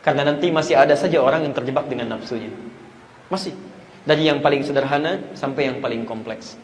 Karena nanti masih ada saja orang yang terjebak dengan nafsunya. Masih. Dari yang paling sederhana sampai yang paling kompleks.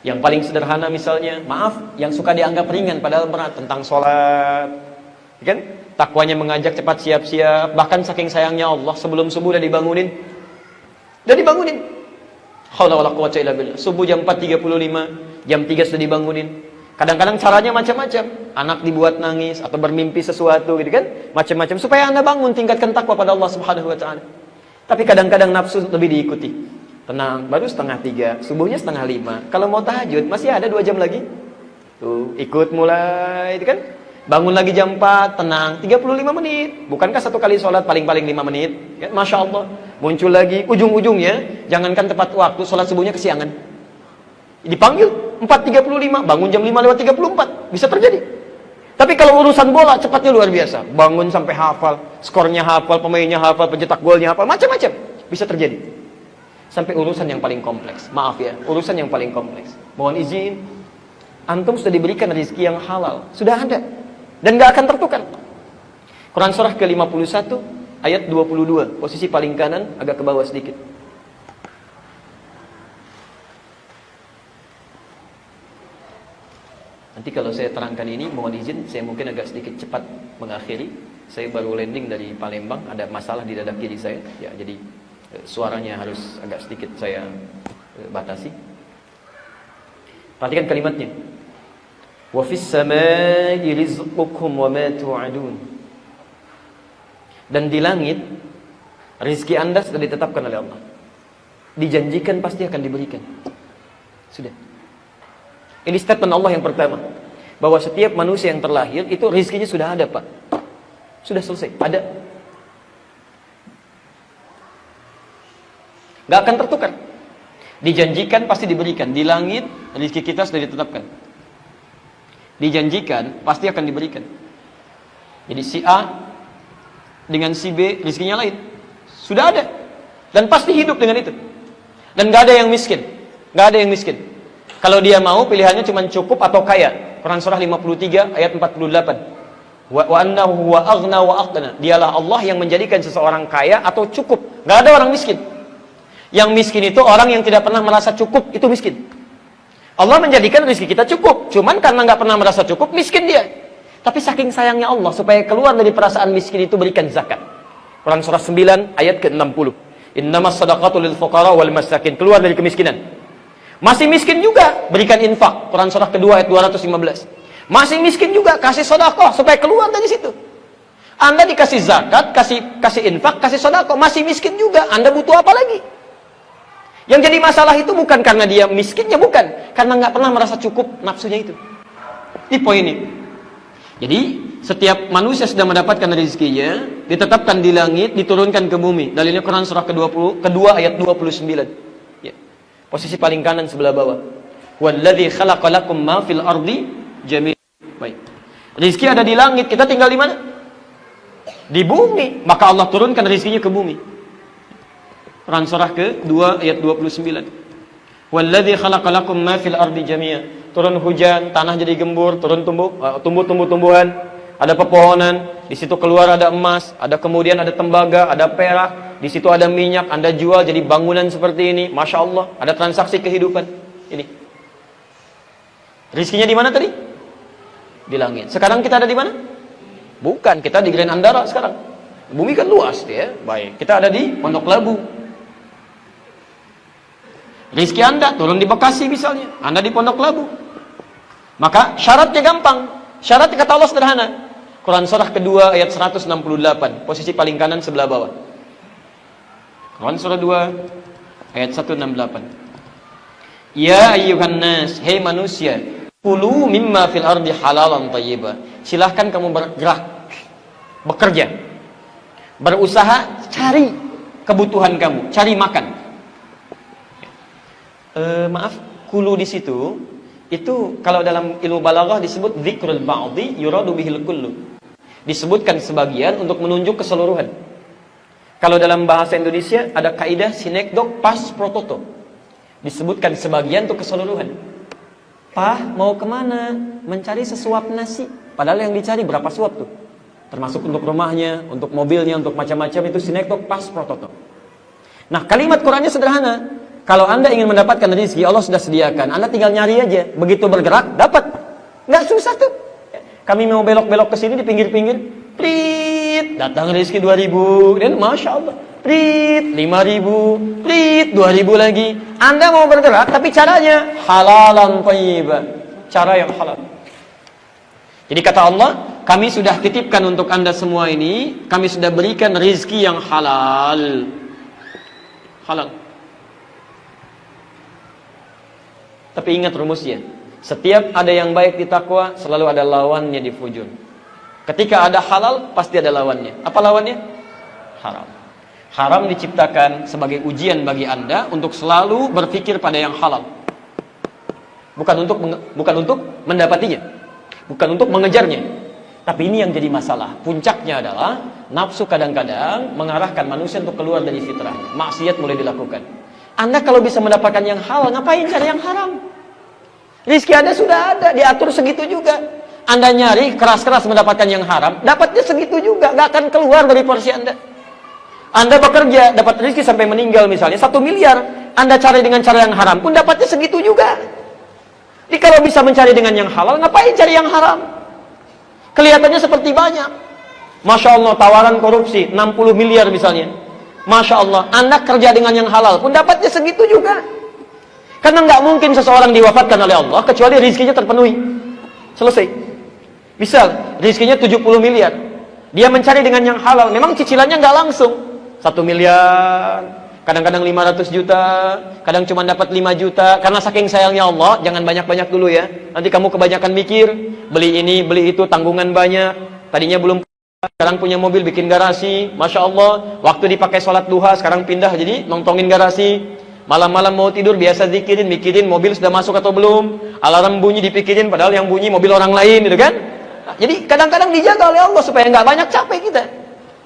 Yang paling sederhana misalnya, maaf, yang suka dianggap ringan padahal berat, tentang sholat, kan? Takwanya mengajak cepat siap-siap, bahkan saking sayangnya Allah sebelum subuh udah dibangunin. Haula wala quwwata illa billah. Subuh jam 4.35, jam 3 sudah dibangunin. Kadang-kadang caranya macam-macam. Anak dibuat nangis atau bermimpi sesuatu gitu kan? Macam-macam supaya Anda bangun, tingkatkan takwa pada Allah Subhanahu wa taala. Tapi kadang-kadang nafsu lebih diikuti. Tenang, baru 2:30, subuhnya 4:30. Kalau mau tahajud masih ada 2 jam lagi. Tuh, ikut mulai itu kan? Bangun lagi jam 4, tenang, 35 menit. Bukankah satu kali sholat paling-paling 5 menit? Kan? Masya Allah. Muncul lagi, ujung-ujungnya jangankan tepat waktu, sholat subuhnya kesiangan. Dipanggil 4.35, bangun jam 5:34, bisa terjadi. Tapi kalau urusan bola cepatnya luar biasa. Bangun sampai hafal, skornya hafal, pemainnya hafal, pencetak golnya hafal, macam-macam bisa terjadi. Sampai urusan yang paling kompleks. Maaf ya, urusan yang paling kompleks. Mohon izin, antum sudah diberikan rezeki yang halal, sudah ada dan gak akan tertukar. Quran surah ke-51 ayat 22, posisi paling kanan agak ke bawah sedikit. Nanti kalau saya terangkan ini, mohon izin, saya mungkin agak sedikit cepat mengakhiri. Saya baru landing dari Palembang, ada masalah di dada kiri saya. Ya, jadi suaranya harus agak sedikit saya batasi. Perhatikan kalimatnya. Wa fis samai rizqukum wa ma tu'adun. Dan di langit rezeki Anda sudah ditetapkan oleh Allah. Dijanjikan pasti akan diberikan. Sudah. Ini statement Allah yang pertama, bahwa setiap manusia yang terlahir itu rezekinya sudah ada, Pak. Sudah selesai, ada. Gak akan tertukar. Dijanjikan pasti diberikan. Di langit rezeki kita sudah ditetapkan. Dijanjikan pasti akan diberikan. Jadi si A dengan si B rezekinya lain. Sudah ada. Dan pasti hidup dengan itu. Dan gak ada yang miskin. Gak ada yang miskin. Kalau dia mau pilihannya cuma cukup atau kaya. Quran surah 53 ayat 48. Wa annahu huwa aghna wa aqna. Dialah Allah yang menjadikan seseorang kaya atau cukup. Gak ada orang miskin. Yang miskin itu orang yang tidak pernah merasa cukup, itu miskin. Allah menjadikan rezeki kita cukup, cuman karena nggak pernah merasa cukup, miskin dia. Tapi saking sayangnya Allah, supaya keluar dari perasaan miskin itu, berikan zakat. Quran surah 9 ayat ke-60. Innamas sadaqatu lil fuqara wal masakin. Keluar dari kemiskinan. Masih miskin juga, berikan infak. Quran surah kedua ayat 215. Masih miskin juga, kasih sedekah supaya keluar dari situ. Anda dikasih zakat, kasih infak, kasih sedekah, masih miskin juga. Anda butuh apa lagi? Yang jadi masalah itu bukan karena dia miskinnya, bukan. Karena nggak pernah merasa cukup nafsunya itu. Ini poinnya. Jadi, setiap manusia sudah mendapatkan rezekinya, ditetapkan di langit, diturunkan ke bumi. Dalilnya Quran surah kedua ayat 29. Ya. Posisi paling kanan sebelah bawah. Walladzi khalaqa lakum ma fil ardi jami'an. Baik. Rezeki ada di langit, kita tinggal di mana? Di bumi. Maka Allah turunkan rezekinya ke bumi. Quran surah ke-2 ayat 29. Walladzi khalaqa lakum ma fil ardi jami'a. Turun hujan, tanah jadi gembur, turun tumbuh-tumbuhan, ada pepohonan, di situ keluar ada emas, ada kemudian ada tembaga, ada perak, di situ ada minyak, Anda jual jadi bangunan seperti ini. Masya Allah, ada transaksi kehidupan. Ini. Rizkinya di mana tadi? Di langit. Sekarang kita ada di mana? Bukan, kita di Grand Andara sekarang. Bumi kan luas ya. Baik, kita ada di Pondok Labu. Rizki Anda turun di Bekasi misalnya, Anda di Pondok Labu. Maka syaratnya gampang. Syaratnya kata Allah sederhana. Quran surah kedua ayat 168, posisi paling kanan sebelah bawah. Quran surah 2 ayat 168. Ya ayyuhan nas, hei manusia, kulu mimma fil ardi halalan thayyiba. Silahkan kamu bergerak, bekerja, berusaha, cari kebutuhan kamu, cari makan. Maaf, kulu di situ itu kalau dalam ilmu balaghah disebut dzikrul ba'dhi yuradu bihil kullu. Disebutkan sebagian untuk menunjuk keseluruhan. Kalau dalam bahasa Indonesia ada kaidah sinekdok pas pro toto. Disebutkan sebagian untuk keseluruhan. Pah, mau kemana? Mencari sesuap nasi. Padahal yang dicari berapa suap tuh? Termasuk untuk rumahnya, untuk mobilnya, untuk macam-macam, itu sinektok pas prototok. Nah, kalimat Qurannya sederhana. Kalau Anda ingin mendapatkan rezeki, Allah sudah sediakan. Anda tinggal nyari aja. Begitu bergerak, dapat. Nggak susah tuh. Kami mau belok-belok ke sini di pinggir-pinggir. Prit, datang rezeki 2.000. Dan Masya Allah. Prit, 5.000. Prit, 2.000 lagi. Anda mau bergerak, tapi caranya halalan thayyibah. Cara yang halal. Jadi kata Allah, kami sudah titipkan untuk Anda semua ini, kami sudah berikan rezeki yang halal. Halal. Tapi ingat rumusnya. Setiap ada yang baik di takwa, selalu ada lawannya di fujur. Ketika ada halal, pasti ada lawannya. Apa lawannya? Haram. Haram diciptakan sebagai ujian bagi Anda untuk selalu berpikir pada yang halal. Bukan untuk mendapatinya. Bukan untuk mengejarnya. Tapi ini yang jadi masalah. Puncaknya adalah nafsu kadang-kadang mengarahkan manusia untuk keluar dari fitrahnya. Maksiat mulai dilakukan. Anda kalau bisa mendapatkan yang halal, ngapain cari yang haram? Rizki Anda sudah ada, diatur segitu juga. Anda nyari keras-keras mendapatkan yang haram, dapatnya segitu juga, gak akan keluar dari porsi Anda. Anda bekerja, dapat rizki sampai meninggal misalnya, 1 miliar. Anda cari dengan cara yang haram pun dapatnya segitu juga. Jadi kalau bisa mencari dengan yang halal, ngapain cari yang haram? Kelihatannya seperti banyak. Masya Allah, tawaran korupsi 60 miliar misalnya. Masya Allah, Anda kerja dengan yang halal pun dapatnya segitu juga. Karena nggak mungkin seseorang diwafatkan oleh Allah kecuali rizkinya terpenuhi. Selesai. Misal, rizkinya 70 miliar. Dia mencari dengan yang halal. Memang cicilannya nggak langsung. 1 miliar, kadang-kadang 500 juta, kadang cuma dapat 5 juta. Karena saking sayangnya Allah, jangan banyak-banyak dulu ya. Nanti kamu kebanyakan mikir, beli ini, beli itu, tanggungan banyak. Tadinya belum, sekarang punya mobil, bikin garasi. Masya Allah, waktu dipakai sholat duha, sekarang pindah jadi nongtongin garasi. Malam-malam mau tidur, biasa zikirin, mikirin mobil sudah masuk atau belum. Alarm bunyi dipikirin, padahal yang bunyi mobil orang lain, gitu kan? Nah, jadi kadang-kadang dijaga oleh Allah supaya nggak banyak capek kita.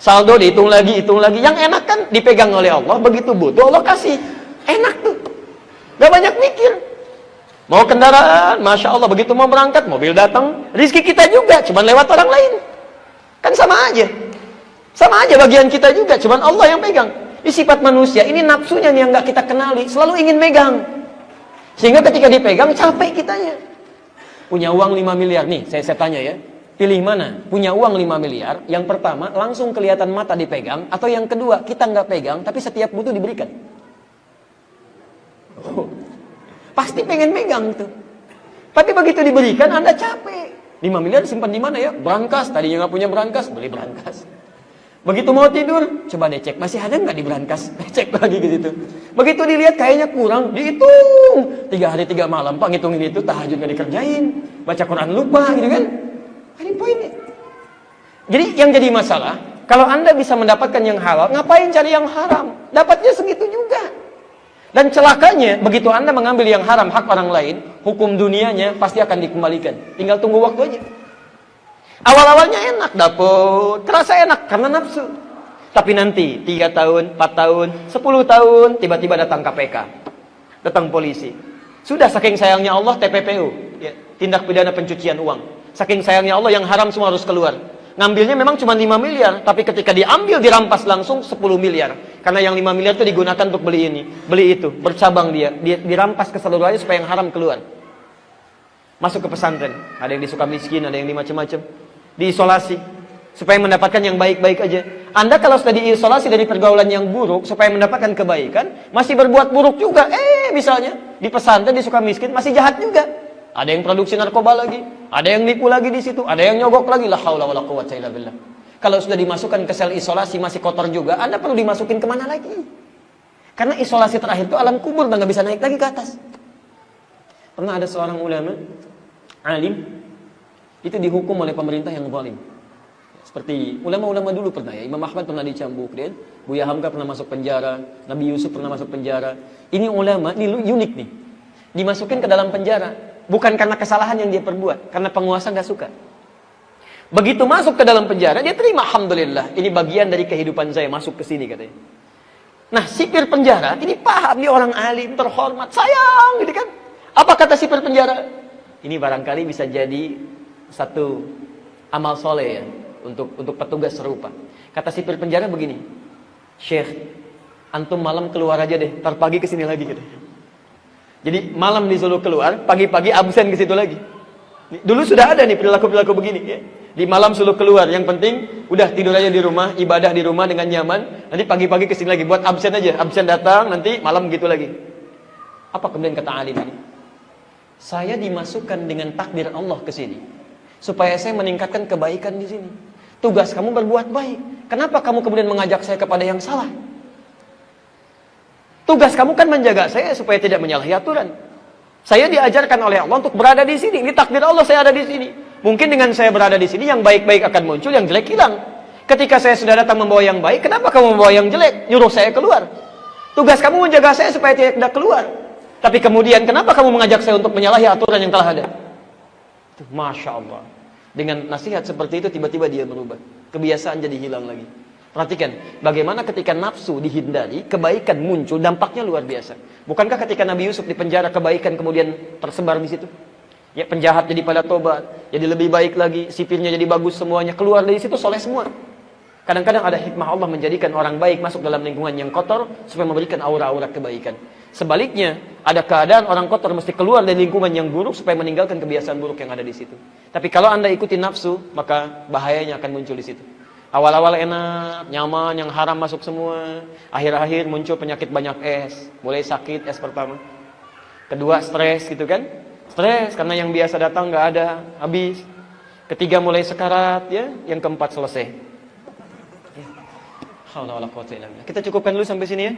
Saldo dihitung lagi, hitung lagi. Yang enak kan dipegang oleh Allah. Begitu butuh Allah kasih. Enak tuh. Gak banyak mikir. Mau kendaraan, Masya Allah. Begitu mau berangkat, mobil datang. Rizki kita juga, cuman lewat orang lain. Kan sama aja. Sama aja bagian kita juga, cuman Allah yang pegang. Ini sifat manusia, ini nafsunya nih yang gak kita kenali. Selalu ingin megang. Sehingga ketika dipegang, capek kitanya. Punya uang 5 miliar. Nih, saya tanya ya. Pilih mana? Punya uang 5 miliar, yang pertama langsung kelihatan mata dipegang, atau yang kedua kita nggak pegang, tapi setiap butuh diberikan. Pasti pengen megang tuh. Tapi begitu diberikan, Anda capek. 5 miliar simpan di mana ya? Brankas, tadinya nggak punya brankas, beli brankas. Begitu mau tidur, coba deh cek, masih ada nggak di brankas? Cek lagi ke situ. Begitu dilihat kayaknya kurang, dihitung. 3 hari 3 malam, Pak ngitungin itu, tahajud nggak dikerjain, baca Quran lupa, gitu kan? Ini poinnya. Jadi yang jadi masalah, kalau Anda bisa mendapatkan yang halal, ngapain cari yang haram? Dapatnya segitu juga. Dan celakanya, begitu Anda mengambil yang haram hak orang lain, hukum dunianya pasti akan dikembalikan. Tinggal tunggu waktu aja. Awal-awalnya enak, dapat, terasa enak karena nafsu. Tapi nanti 3 tahun, 4 tahun, 10 tahun, tiba-tiba datang KPK, datang polisi. Sudah saking sayangnya Allah TPPU, ya, tindak pidana pencucian uang. Saking sayangnya Allah yang haram semua harus keluar. Ngambilnya memang cuma 5 miliar, tapi ketika diambil dirampas langsung 10 miliar. Karena yang 5 miliar itu digunakan untuk beli ini, beli itu, bercabang dia dirampas keseluruhannya supaya yang haram keluar. Masuk ke pesantren, ada yang disuka miskin, ada yang di macam-macam. Diisolasi supaya mendapatkan yang baik-baik aja. Anda kalau sudah diisolasi dari pergaulan yang buruk supaya mendapatkan kebaikan, masih berbuat buruk juga. Misalnya di pesantren disuka miskin, masih jahat juga. Ada yang produksi narkoba lagi, ada yang nipu lagi di situ, ada yang nyogok lagi. La haula wala quwwata illa billah. Kalau sudah dimasukkan ke sel isolasi masih kotor juga, Anda perlu dimasukin kemana lagi? Karena isolasi terakhir itu alam kubur, dan nggak bisa naik lagi ke atas. Pernah ada seorang ulama, alim, itu dihukum oleh pemerintah yang zalim. Seperti ulama-ulama dulu pernah ya, Imam Ahmad pernah dicambuk, dan Buya Hamka pernah masuk penjara, Nabi Yusuf pernah masuk penjara. Ini ulama, ini unik nih, dimasukin ke dalam penjara. Bukan karena kesalahan yang dia perbuat, karena penguasa nggak suka. Begitu masuk ke dalam penjara, dia terima, alhamdulillah, ini bagian dari kehidupan saya, masuk ke sini katanya. Nah, sipir penjara ini paham, dia orang alim, terhormat, sayang, gitu kan? Apa kata sipir penjara? Ini barangkali bisa jadi satu amal soleh ya. untuk petugas serupa. Kata sipir penjara begini, Syekh, antum malam keluar aja deh, ntar pagi kesini lagi gitu. Jadi malam disuruh keluar, pagi-pagi absen ke situ lagi. Dulu sudah ada nih perilaku-perilaku begini ya. Di malam suruh keluar, yang penting udah tidur aja di rumah, ibadah di rumah dengan nyaman. Nanti pagi-pagi kesini lagi, buat absen aja, absen datang, nanti malam gitu lagi. Apa kemudian kata alim ini? Saya dimasukkan dengan takdir Allah ke sini supaya saya meningkatkan kebaikan di sini. Tugas kamu berbuat baik. Kenapa kamu kemudian mengajak saya kepada yang salah? Tugas kamu kan menjaga saya supaya tidak menyalahi aturan. Saya diajarkan oleh Allah untuk berada di sini. Ini takdir Allah, saya ada di sini. Mungkin dengan saya berada di sini, yang baik-baik akan muncul, yang jelek hilang. Ketika saya sudah datang membawa yang baik, kenapa kamu membawa yang jelek? Nyuruh saya keluar. Tugas kamu menjaga saya supaya tidak keluar. Tapi kemudian, kenapa kamu mengajak saya untuk menyalahi aturan yang telah ada? Masya Allah. Dengan nasihat seperti itu, tiba-tiba dia berubah. Kebiasaan jadi hilang lagi. Perhatikan, bagaimana ketika nafsu dihindari, kebaikan muncul, dampaknya luar biasa. Bukankah ketika Nabi Yusuf di penjara, kebaikan kemudian tersebar di situ? Ya, penjahat jadi pada tobat, jadi lebih baik lagi, sipirnya jadi bagus semuanya, keluar dari situ soleh semua. Kadang-kadang ada hikmah Allah menjadikan orang baik masuk dalam lingkungan yang kotor supaya memberikan aura-aura kebaikan. Sebaliknya, ada keadaan orang kotor mesti keluar dari lingkungan yang buruk supaya meninggalkan kebiasaan buruk yang ada di situ. Tapi kalau Anda ikuti nafsu, maka bahayanya akan muncul di situ. Awal-awal enak, nyaman, yang haram masuk semua. Akhir-akhir muncul penyakit banyak es. Mulai sakit es pertama. Kedua stres gitu kan. Stres karena yang biasa datang nggak ada, habis. Ketiga mulai sekarat ya. Yang keempat selesai. Kita cukupkan dulu sampai sini ya.